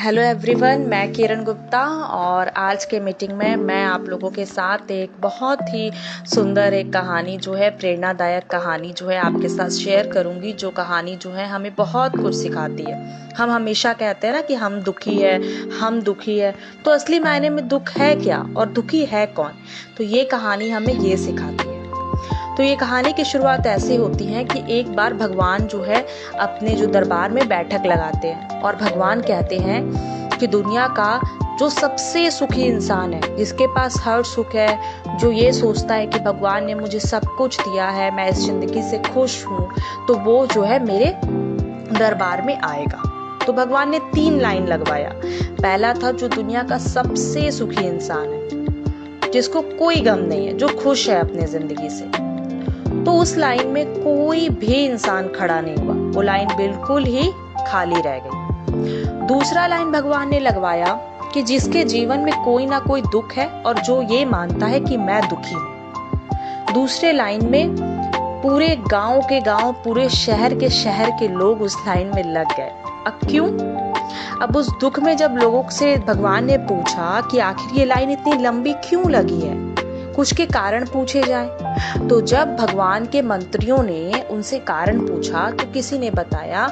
Hello everyone, मैं किरण गुप्ता और आज के मीटिंग में मैं आप लोगों के साथ एक बहुत ही सुंदर एक कहानी जो है प्रेरणादायक कहानी जो है आपके साथ शेयर करूंगी। जो कहानी जो है हमें बहुत कुछ सिखाती है। हम हमेशा कहते हैं ना कि हम दुखी है, तो असली मायने में दुख है क्या और दुखी है कौन? तो ये कहानी हमें ये सिखाती है। तो ये कहानी की शुरुआत ऐसे होती है कि एक बार भगवान जो है अपने जो दरबार में बैठक लगाते हैं और भगवान कहते हैं कि दुनिया का जो सबसे सुखी इंसान है, जिसके पास हर सुख है, जो ये सोचता है कि भगवान ने मुझे सब कुछ दिया है, मैं इस जिंदगी से खुश हूँ, तो वो जो है मेरे दरबार में आएगा। तो भगवान ने 3 लाइन लगवाया। पहला था जो दुनिया का सबसे सुखी इंसान है, जिसको कोई गम नहीं है, जो खुश है अपने जिंदगी से। तो उस लाइन में कोई भी इंसान खड़ा नहीं हुआ, वो लाइन बिल्कुल ही खाली रह गई। दूसरा लाइन भगवान ने लगवाया कि जिसके जीवन में कोई ना कोई दुख है और जो ये मानता है कि मैं दुखी हूँ। दूसरे लाइन में पूरे गांव के गांव, पूरे शहर के लोग उस लाइन में लग गए। अब क्यों? अब उस दुख में जब लोगों से भगवान ने पूछा कि आखिर ये लाइन इतनी लंबी क्यों लगी है, कुछ के कारण पूछे जाए। तो जब भगवान के मंत्रियों ने उनसे कारण पूछा तो किसी ने बताया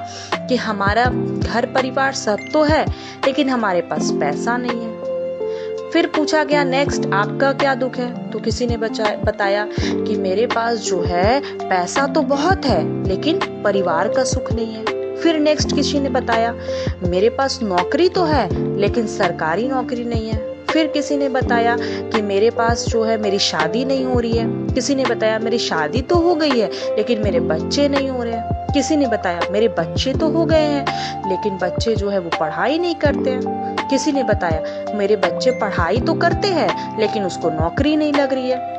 कि हमारा घर परिवार सब तो है, लेकिन हमारे पास पैसा नहीं है। फिर पूछा गया नेक्स्ट, आपका क्या दुख है? तो किसी ने बताया कि मेरे पास जो है पैसा तो बहुत है, लेकिन परिवार का सुख नहीं है। फिर नेक्स्ट किसी ने बताया मेरे पास नौकरी तो है, लेकिन सरकारी नौकरी नहीं है। फिर किसी ने बताया कि मेरे पास जो है मेरी शादी नहीं हो रही है। किसी ने बताया मेरी शादी तो हो गई है, लेकिन मेरे बच्चे नहीं हो रहे हैं। किसी ने बताया मेरे बच्चे तो हो गए हैं, लेकिन बच्चे जो है वो पढ़ाई नहीं करते हैं। किसी ने बताया मेरे बच्चे पढ़ाई तो करते हैं, लेकिन उसको नौकरी नहीं लग रही है।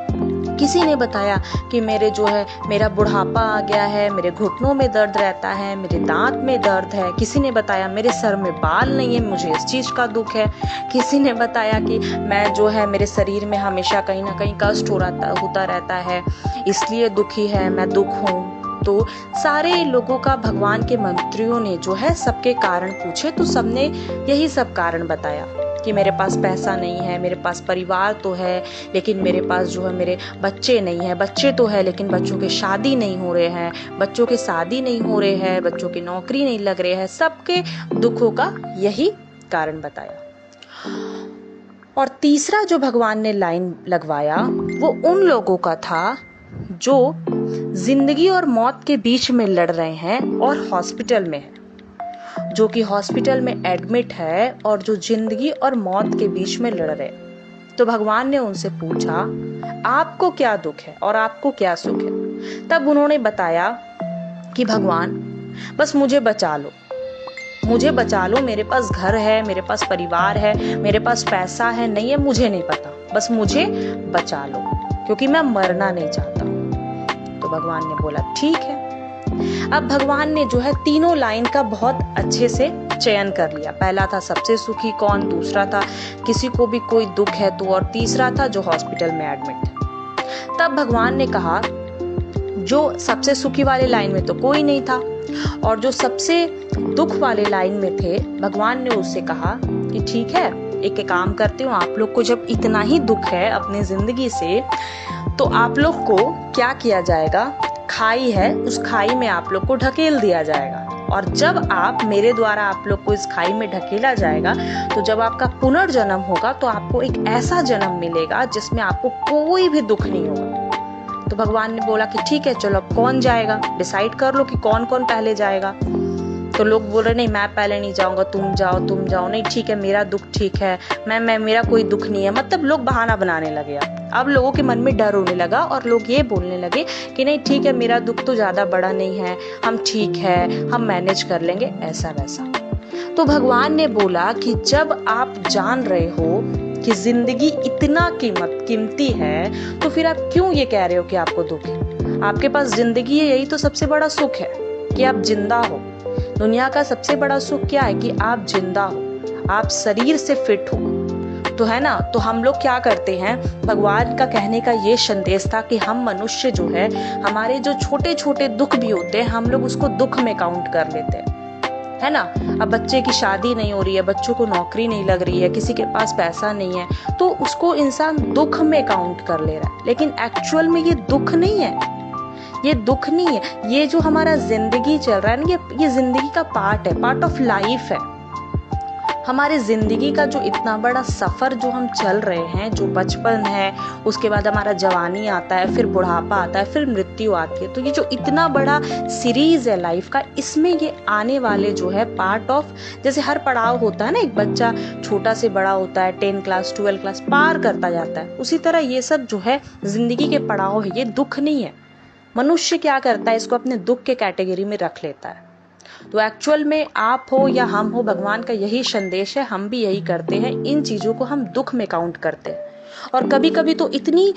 किसी ने बताया कि मेरा बुढ़ापा आ गया है, मेरे घुटनों में दर्द रहता है, मेरे दांत में दर्द है। किसी ने बताया मेरे सर में बाल नहीं है, मुझे इस चीज का दुख है। किसी ने बताया कि मैं जो है मेरे शरीर में हमेशा कहीं ना कहीं कष्ट होता रहता है, इसलिए दुखी है, मैं दुख हूँ। तो सारे लोगों का भगवान के मंत्रियों ने जो है सबके कारण पूछे, तो सबने यही सब कारण बताया कि मेरे पास पैसा नहीं है, मेरे पास परिवार तो है, लेकिन मेरे पास जो है मेरे बच्चे नहीं है, बच्चे तो है लेकिन बच्चों के शादी नहीं हो रहे हैं, बच्चों के शादी नहीं हो रहे हैं, बच्चों की नौकरी नहीं लग रहे हैं। सबके दुखों का यही कारण बताया। और तीसरा जो भगवान ने लाइन लगवाया वो उन लोगों का था जो जिंदगी और मौत के बीच में लड़ रहे हैं और हॉस्पिटल में है, जो कि हॉस्पिटल में एडमिट है और जो जिंदगी और मौत के बीच में लड़ रहे। तो भगवान ने उनसे पूछा आपको क्या दुख है और आपको क्या सुख है? तब उन्होंने बताया कि भगवान बस मुझे बचा लो, मेरे पास घर है, मेरे पास परिवार है, मेरे पास पैसा है नहीं है मुझे नहीं पता, बस मुझे बचा लो, क्योंकि मैं मरना नहीं चाहता। तो भगवान ने बोला ठीक है। अब भगवान ने जो है तीनों लाइन का बहुत अच्छे से चयन कर लिया। पहला था सबसे सुखी कौन, दूसरा था किसी को भी कोई दुख है तो, और तीसरा था जो हॉस्पिटल में एडमिट है। तब भगवान ने कहा जो सबसे सुखी वाले लाइन में तो कोई नहीं था, और जो सबसे दुख वाले लाइन में थे, भगवान ने उससे कहा कि ठीक है, एक काम करते हो, आप लोग को जब इतना ही दुख है अपनी जिंदगी से, तो आप लोग को क्या किया जाएगा, खाई है, उस खाई में आप लोग को ढकेल दिया जाएगा। और जब आप मेरे द्वारा आप लोग को इस खाई में ढकेला जाएगा, तो जब आपका पुनर्जन्म होगा तो आपको एक ऐसा जन्म मिलेगा जिसमें आपको कोई भी दुख नहीं होगा। तो भगवान ने बोला कि ठीक है, चलो अब कौन जाएगा, डिसाइड कर लो कि कौन कौन पहले जाएगा। तो लोग बोल रहे नहीं मैं पहले नहीं जाऊंगा, तुम जाओ। नहीं ठीक है, मेरा दुख ठीक है, मैं मेरा कोई दुख नहीं है। मतलब लोग बहाना बनाने लगे। अब लोगों के मन में डर होने लगा और लोग ये बोलने लगे कि नहीं ठीक है, मेरा दुख तो ज्यादा बड़ा नहीं है, हम ठीक है, हम मैनेज कर लेंगे, ऐसा वैसा। तो भगवान ने बोला कि जब आप जान रहे हो कि जिंदगी इतना कीमती है, तो फिर आप क्यों ये कह रहे हो कि आपको दुख है? आपके पास जिंदगी है, यही तो सबसे बड़ा सुख है कि आप जिंदा हो। दुनिया का सबसे बड़ा सुख क्या है कि आप जिंदा हो, आप शरीर से फिट हो, तो है ना। तो हम लोग क्या करते हैं, भगवान का कहने का ये संदेश था कि हम मनुष्य जो है, हमारे जो छोटे छोटे दुख भी होते हैं, हम लोग उसको दुख में काउंट कर लेते हैं। है ना। अब बच्चे की शादी नहीं हो रही है, बच्चों को नौकरी नहीं लग रही है, किसी के पास पैसा नहीं है, तो उसको इंसान दुख में काउंट कर ले रहा है, लेकिन एक्चुअल में ये दुख नहीं है, ये दुख नहीं है। ये जो हमारा जिंदगी चल रहा है ना, ये जिंदगी का पार्ट है, पार्ट ऑफ लाइफ है। हमारी जिंदगी का जो इतना बड़ा सफर जो हम चल रहे हैं, जो बचपन है, उसके बाद हमारा जवानी आता है, फिर बुढ़ापा आता है, फिर मृत्यु आती है, तो ये जो इतना बड़ा सीरीज है लाइफ का, इसमें ये आने वाले जो है पार्ट ऑफ, जैसे हर पड़ाव होता है ना, एक बच्चा छोटा से बड़ा होता है, 10 क्लास 12 क्लास पार करता जाता है, उसी तरह ये सब जो है जिंदगी के पड़ाव है, ये दुख नहीं है। मनुष्य क्या करता है, इसको अपने दुख के कैटेगरी में रख लेता है। तो एक्चुअल में आप हो या हम हो, भगवान का यही संदेश है, हम भी यही करते हैं, इन चीजों को हम दुख में काउंट करते हैं। और कभी कभी तो इतनी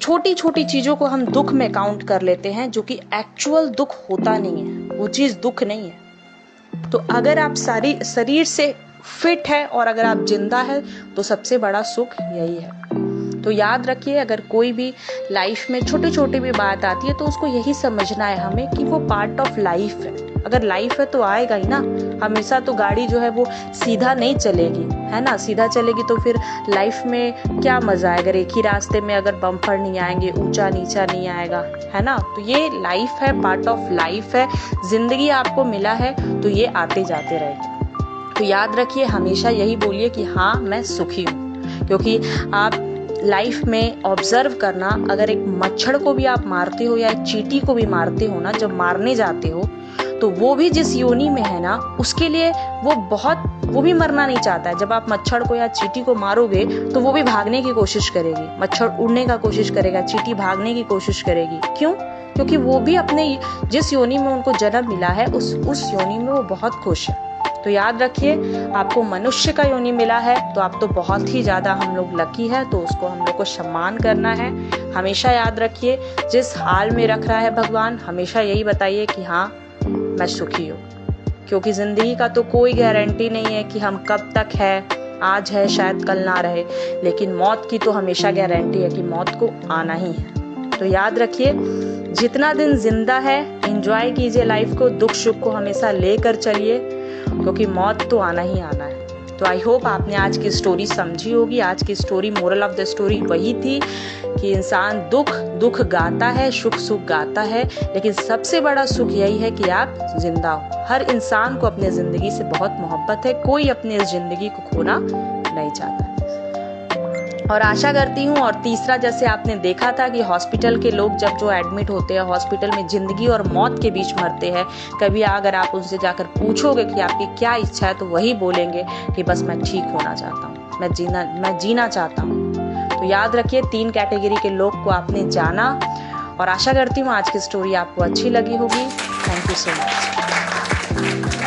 छोटी छोटी चीजों को हम दुख में काउंट कर लेते हैं जो कि एक्चुअल दुख होता नहीं है, वो चीज दुख नहीं है। तो अगर आप सारी शरीर से फिट है और अगर आप जिंदा है तो सबसे बड़ा सुख यही है। तो याद रखिए, अगर कोई भी लाइफ में छोटी छोटी भी बात आती है तो उसको यही समझना है हमें कि वो पार्ट ऑफ लाइफ है। अगर लाइफ है तो आएगा ही ना, हमेशा तो गाड़ी जो है वो सीधा नहीं चलेगी, है ना। सीधा चलेगी तो फिर लाइफ में क्या मजा है, अगर एक ही रास्ते में अगर बम्पर नहीं आएंगे, ऊंचा नीचा नहीं आएगा, है ना। तो ये लाइफ है, पार्ट ऑफ लाइफ है, जिंदगी आपको मिला है तो ये आते जाते रहेगी। तो याद रखिए, हमेशा यही बोलिए कि हाँ मैं सुखी हूँ, क्योंकि आप लाइफ में ऑब्जर्व करना, अगर एक मच्छर को भी आप मारते हो या एक चींटी को भी मारते हो ना, जब मारने जाते हो तो वो भी जिस योनि में है ना, उसके लिए वो भी मरना नहीं चाहता है। जब आप मच्छर को या चींटी को मारोगे तो वो भी भागने की कोशिश करेगी, मच्छर उड़ने का कोशिश करेगा, चींटी भागने की कोशिश करेगी। क्यों? क्योंकि वो भी अपने जिस योनि में उनको जन्म मिला है उस योनि में वो बहुत खुश है। तो याद रखिए, आपको मनुष्य का योनि मिला है तो आप तो बहुत ही ज्यादा हम लोग लकी है, तो उसको हम लोग को सम्मान करना है। हमेशा याद रखिए, जिस हाल में रख रहा है भगवान, हमेशा यही बताइए कि हाँ मैं सुखी हूँ, क्योंकि जिंदगी का तो कोई गारंटी नहीं है कि हम कब तक है, आज है शायद कल ना रहे, लेकिन मौत की तो हमेशा गारंटी है कि मौत को आना ही है। तो याद रखिए, जितना दिन जिंदा है एंजॉय कीजिए लाइफ को, दुख सुख को हमेशा लेकर चलिए, क्योंकि मौत तो आना ही आना है। तो आई होप आपने आज की स्टोरी समझी होगी। आज की story, moral of the story वही थी कि इंसान दुख गाता है, सुख गाता है, लेकिन सबसे बड़ा सुख यही है कि आप जिंदा हो। हर इंसान को अपने जिंदगी से बहुत मोहब्बत है, कोई अपनी इस जिंदगी को खोना नहीं चाहता। और आशा करती हूँ, और तीसरा, जैसे आपने देखा था कि हॉस्पिटल के लोग जब जो एडमिट होते हैं, हॉस्पिटल में जिंदगी और मौत के बीच मरते हैं, कभी अगर आप उनसे जाकर पूछोगे कि आपकी क्या इच्छा है, तो वही बोलेंगे कि बस मैं ठीक होना चाहता हूँ, मैं जीना चाहता हूँ। तो याद रखिए, 3 कैटेगरी के लोग को आपने जाना, और आशा करती हूँ आज की स्टोरी आपको अच्छी लगी होगी। Thank you so much.